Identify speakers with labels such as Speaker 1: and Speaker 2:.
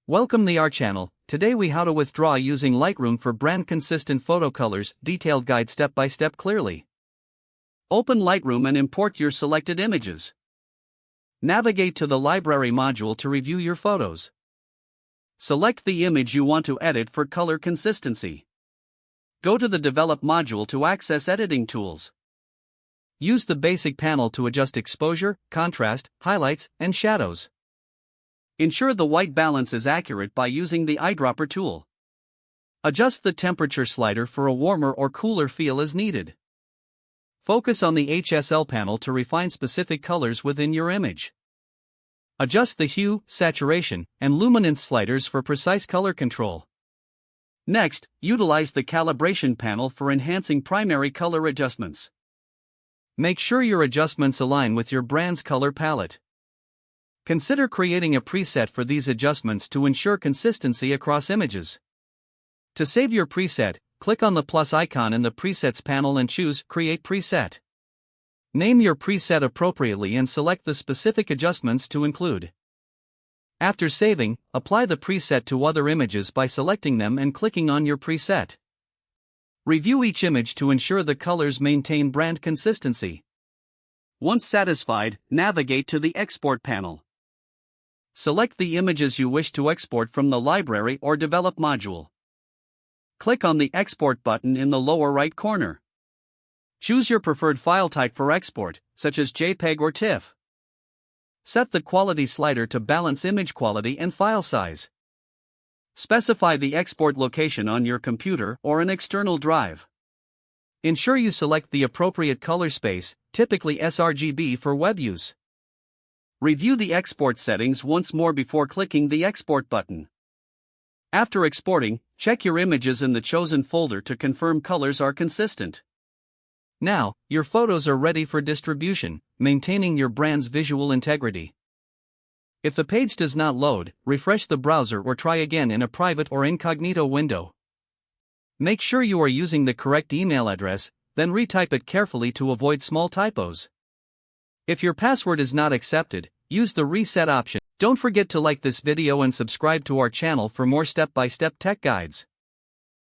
Speaker 1: Welcome to our channel. Today we how to withdraw using Lightroom for brand consistent photo colors, detailed guide step by step clearly. Open Lightroom and import your selected images. Navigate to the library module to review your photos. Select the image you want to edit for color consistency. Go to the develop module to access editing tools. Use the basic panel to adjust exposure, contrast, highlights, and shadows. Ensure the white balance is accurate by using the eyedropper tool. Adjust the temperature slider for a warmer or cooler feel as needed. Focus on the HSL panel to refine specific colors within your image. Adjust the hue, saturation, and luminance sliders for precise color control. Next, utilize the calibration panel for enhancing primary color adjustments. Make sure your adjustments align with your brand's color palette. Consider creating a preset for these adjustments to ensure consistency across images. To save your preset, click on the plus icon in the Presets panel and choose Create Preset. Name your preset appropriately and select the specific adjustments to include. After saving, apply the preset to other images by selecting them and clicking on your preset. Review each image to ensure the colors maintain brand consistency. Once satisfied, navigate to the Export panel. Select the images you wish to export from the library or develop module. Click on the Export button in the lower right corner. Choose your preferred file type for export, such as JPEG or TIFF. Set the quality slider to balance image quality and file size. Specify the export location on your computer or an external drive. Ensure you select the appropriate color space, typically sRGB for web use. Review the export settings once more before clicking the Export button. After exporting, check your images in the chosen folder to confirm colors are consistent. Now, your photos are ready for distribution, maintaining your brand's visual integrity. If the page does not load, refresh the browser or try again in a private or incognito window. Make sure you are using the correct email address, then retype it carefully to avoid small typos. If your password is not accepted, use the reset option. Don't forget to like this video and subscribe to our channel for more step-by-step tech guides.